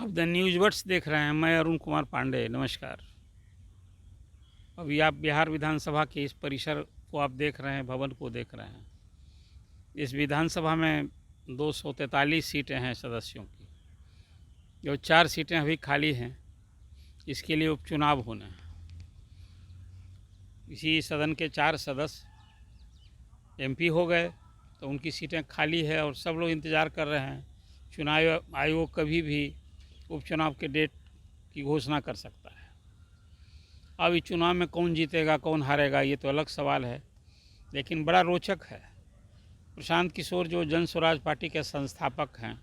आप the news words देख रहे हैं। मैं अरुण कुमार पांडे, नमस्कार। अभी आप बिहार विधानसभा के इस परिसर को आप देख रहे हैं, भवन को देख रहे हैं। इस विधानसभा में 243 सीटें हैं सदस्यों की, जो 4 सीटें अभी खाली हैं। इसके लिए उपचुनाव होना है। इसी सदन के 4 सदस्य एमपी हो गए, तो उनकी सीटें खाली है और सब लोग इंतज़ार कर रहे हैं। चुनाव आयोग कभी भी उपचुनाव के डेट की घोषणा कर सकता है। अब इस चुनाव में कौन जीतेगा कौन हारेगा ये तो अलग सवाल है, लेकिन बड़ा रोचक है। प्रशांत किशोर जो जन स्वराज पार्टी के संस्थापक हैं,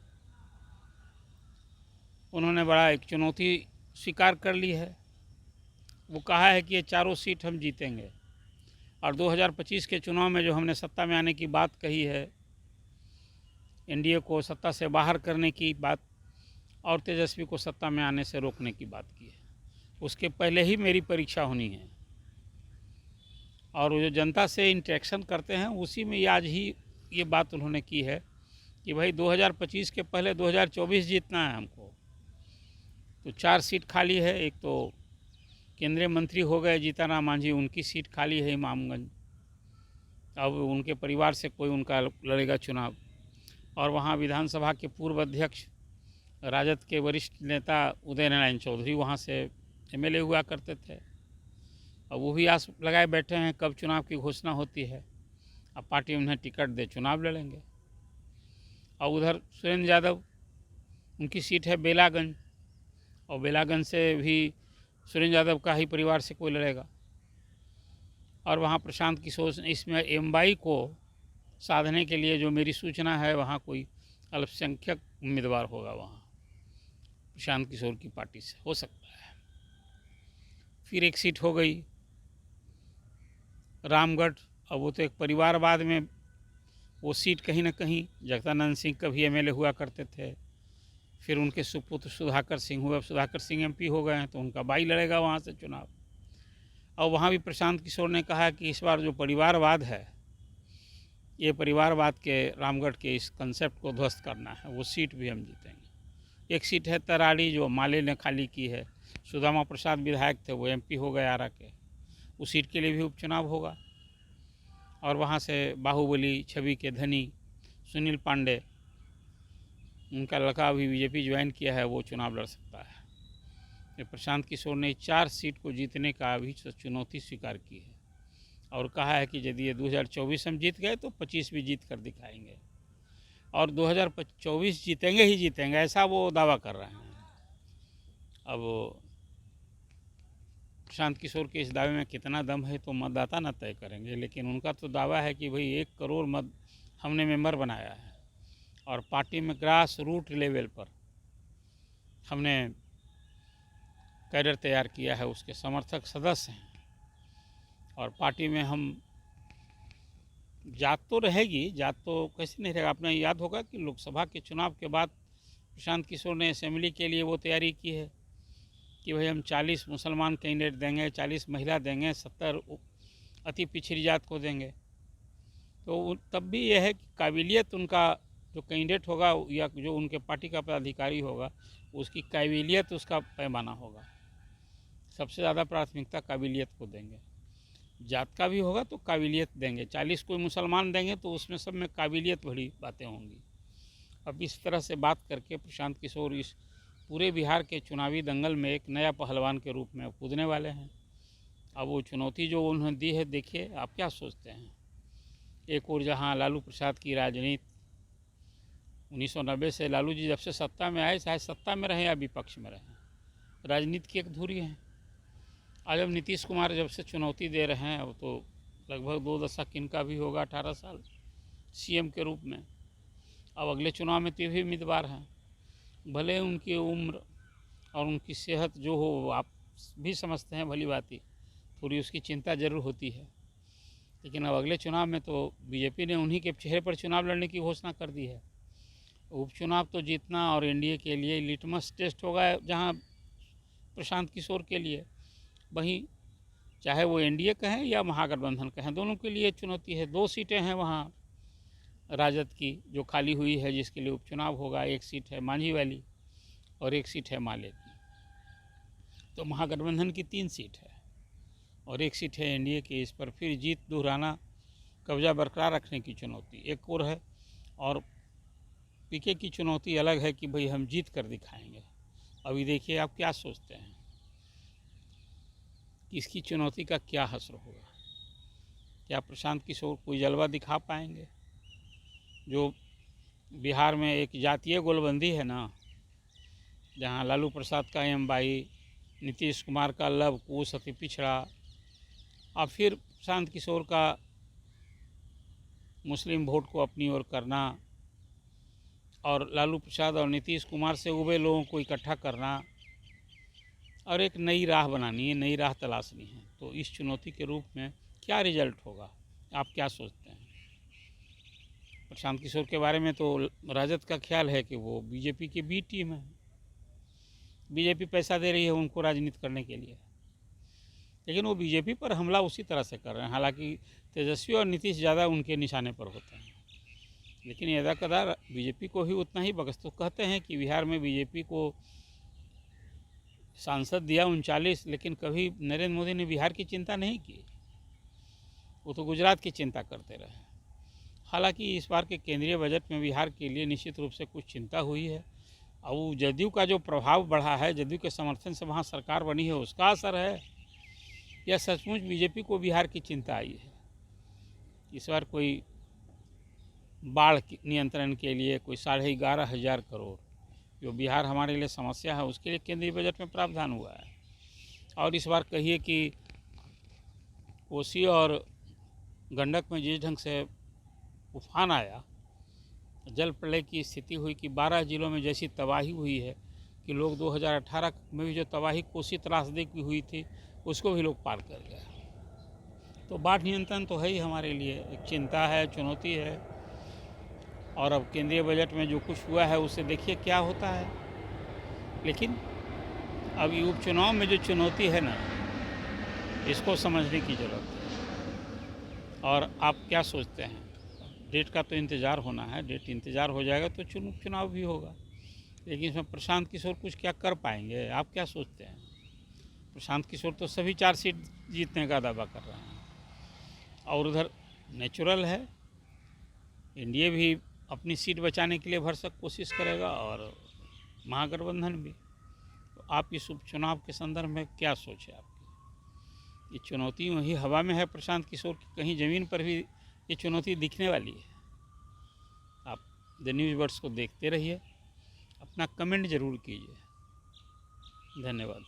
उन्होंने बड़ा एक चुनौती स्वीकार कर ली है। वो कहा है कि ये चारों सीट हम जीतेंगे, और 2025 के चुनाव में जो हमने सत्ता में आने की बात कही है, एनडीए को सत्ता से बाहर करने की बात और तेजस्वी को सत्ता में आने से रोकने की बात की है, उसके पहले ही मेरी परीक्षा होनी है। और वो जो जनता से इंटरेक्शन करते हैं उसी में आज ही ये बात उन्होंने की है कि भाई 2025 के पहले 2024 जीतना है हमको। तो 4 सीट खाली है। एक तो केंद्रीय मंत्री हो गए जीतन मांझी, उनकी सीट खाली है इमामगंज। अब उनके परिवार से कोई उनका लड़ेगा चुनाव। और वहाँ विधानसभा के पूर्व अध्यक्ष राजद के वरिष्ठ नेता उदय नारायण चौधरी वहाँ से एमएलए हुआ करते थे। अब वो भी आस लगाए बैठे हैं कब चुनाव की घोषणा होती है। अब पार्टी उन्हें टिकट दे चुनाव लड़ेंगे। और उधर सुरेंद्र यादव, उनकी सीट है बेलागंज, और बेलागंज से भी सुरेंद्र यादव का ही परिवार से कोई लड़ेगा। और वहाँ प्रशांत किशोर, इसमें एमवाई को साधने के लिए जो मेरी सूचना है, वहाँ कोई अल्पसंख्यक उम्मीदवार होगा वहाँ प्रशांत किशोर की पार्टी से, हो सकता है। फिर एक सीट हो गई रामगढ़। अब वो तो एक परिवारवाद में वो सीट कहीं ना कहीं जगदानंद सिंह कभी एमएलए हुआ करते थे, फिर उनके सुपुत्र सुधाकर सिंह हुए। अब सुधाकर सिंह एमपी हो गए हैं, तो उनका भाई लड़ेगा वहाँ से चुनाव। और वहाँ भी प्रशांत किशोर ने कहा कि इस बार जो परिवारवाद है, ये परिवारवाद के रामगढ़ के इस कंसेप्ट को ध्वस्त करना है, वो सीट भी हम जीतेंगे। एक सीट है तराड़ी, जो माले ने खाली की है। सुदामा प्रसाद विधायक थे, वो एमपी हो गए आरा के। उस सीट के लिए भी उपचुनाव होगा। और वहाँ से बाहुबली छवि के धनी सुनील पांडे, उनका लड़का अभी बीजेपी ज्वाइन किया है, वो चुनाव लड़ सकता है। ये प्रशांत किशोर ने 4 सीट को जीतने का अभी चुनौती स्वीकार की है, और कहा है कि यदि ये 2024 हम जीत गए तो 25 भी जीत कर दिखाएंगे, और 2024 जीतेंगे ही जीतेंगे, ऐसा वो दावा कर रहे हैं। अब प्रशांत किशोर के इस दावे में कितना दम है तो मतदाता न तय करेंगे, लेकिन उनका तो दावा है कि भाई 1 करोड़ मत हमने मेंबर बनाया है, और पार्टी में ग्रास रूट लेवल पर हमने कैडर तैयार किया है, उसके समर्थक सदस्य हैं। और पार्टी में हम जात तो रहेगी, जात तो कैसे नहीं रहेगा। आपने याद होगा कि लोकसभा के चुनाव के बाद प्रशांत किशोर ने असेंबली के लिए वो तैयारी की है कि भाई हम 40 मुसलमान कैंडिडेट देंगे, 40 महिला देंगे, 70 अति पिछड़ी जात को देंगे। तो तब भी यह है कि काबिलियत उनका जो कैंडिडेट होगा या जो उनके पार्टी का पदाधिकारी होगा, उसकी काबिलियत उसका पैमाना होगा। सबसे ज़्यादा प्राथमिकता काबिलियत को देंगे। जात का भी होगा तो काबिलियत देंगे। 40 कोई मुसलमान देंगे तो उसमें सब में काबिलियत भरी बातें होंगी। अब इस तरह से बात करके प्रशांत किशोर इस पूरे बिहार के चुनावी दंगल में एक नया पहलवान के रूप में कूदने वाले हैं। अब वो चुनौती जो उन्होंने दी है, देखिए आप क्या सोचते हैं। एक और जहाँ लालू प्रसाद की राजनीति 1990 से लालू जी जब से सत्ता में आए, चाहे सत्ता में रहें या विपक्ष में रहें, राजनीति की एक धुरी है। आज अब नीतीश कुमार जब से चुनौती दे रहे हैं, अब तो लगभग 2 दशक इनका भी होगा, 18 साल सीएम के रूप में। अब अगले चुनाव में तो भी उम्मीदवार हैं। भले उनकी उम्र और उनकी सेहत जो हो, आप भी समझते हैं भली बात ही, थोड़ी उसकी चिंता ज़रूर होती है। लेकिन अब अगले चुनाव में तो बीजेपी ने उन्हीं के चेहरे पर चुनाव लड़ने की घोषणा कर दी है। उपचुनाव तो जीतना और एनडीए के लिए लिटमस टेस्ट होगा, जहां प्रशांत किशोर के लिए, वहीं चाहे वो एनडीए कहें या महागठबंधन कहें, दोनों के लिए चुनौती है। 2 सीटें हैं वहाँ राजद की जो खाली हुई है, जिसके लिए उपचुनाव होगा। एक सीट है मांझी वाली, और 1 सीट है माले की। तो महागठबंधन की 3 सीट है और 1 सीट है एनडीए की। इस पर फिर जीत दोहराना, कब्जा बरकरार रखने की चुनौती एक और है, और पीके की चुनौती अलग है कि भाई हम जीत कर दिखाएंगे। अभी देखिए आप क्या सोचते हैं कि इसकी चुनौती का क्या असर होगा? क्या प्रशांत किशोर कोई जलवा दिखा पाएंगे? जो बिहार में एक जातीय गोलबंदी है ना, जहाँ लालू प्रसाद का एम22, नीतीश कुमार का लव कुश अति पिछड़ा, और फिर प्रशांत किशोर का मुस्लिम वोट को अपनी ओर करना, और लालू प्रसाद और नीतीश कुमार से उबे लोगों को इकट्ठा करना, और एक नई राह बनानी है, नई राह तलाशनी है। तो इस चुनौती के रूप में क्या रिजल्ट होगा, आप क्या सोचते हैं? प्रशांत किशोर के बारे में तो राजद का ख्याल है कि वो बीजेपी की बी टीम है, बीजेपी पैसा दे रही है उनको राजनीति करने के लिए, लेकिन वो बीजेपी पर हमला उसी तरह से कर रहे हैं। हालांकि तेजस्वी और नीतीश ज़्यादा उनके निशाने पर होते हैं, लेकिन यदा कदा बीजेपी को ही उतना ही बकस। तो कहते हैं कि बिहार में बीजेपी को सांसद दिया 39, लेकिन कभी नरेंद्र मोदी ने बिहार की चिंता नहीं की, वो तो गुजरात की चिंता करते रहे। हालांकि इस बार के केंद्रीय बजट में बिहार के लिए निश्चित रूप से कुछ चिंता हुई है, और जदयू का जो प्रभाव बढ़ा है, जदयू के समर्थन से वहाँ सरकार बनी है, उसका असर है, या सचमुच बीजेपी को बिहार की चिंता आई है? इस बार कोई बाढ़ नियंत्रण के लिए कोई 11,500 करोड़ जो बिहार हमारे लिए समस्या है, उसके लिए केंद्रीय बजट में प्रावधान हुआ है। और इस बार कहिए कि कोसी और गंडक में जिस ढंग से उफान आया, जल प्रलय की स्थिति हुई कि 12 जिलों में जैसी तबाही हुई है कि लोग 2018 में भी जो तबाही कोसी त्रासदी की हुई थी उसको भी लोग पार कर गए। तो बाढ़ नियंत्रण तो है ही हमारे लिए एक चिंता है, चुनौती है। और अब केंद्रीय बजट में जो कुछ हुआ है उससे देखिए क्या होता है। लेकिन अब ये उपचुनाव में जो चुनौती है ना, इसको समझने की ज़रूरत है। और आप क्या सोचते हैं? डेट का तो इंतज़ार होना है, डेट इंतज़ार हो जाएगा तो चुनाव भी होगा, लेकिन इसमें प्रशांत किशोर कुछ क्या कर पाएंगे? आप क्या सोचते हैं? प्रशांत किशोर तो सभी 4 सीट जीतने का दावा कर रहे हैं, और उधर नेचुरल है, एनडीए भी अपनी सीट बचाने के लिए भरसक कोशिश करेगा, और महागठबंधन भी। तो आप इस उपचुनाव के संदर्भ में क्या सोच है आपकी? ये चुनौती वही हवा में है प्रशांत किशोर की, कहीं ज़मीन पर भी ये चुनौती दिखने वाली है। आप द न्यूज़ वर्ड्स को देखते रहिए, अपना कमेंट ज़रूर कीजिए। धन्यवाद।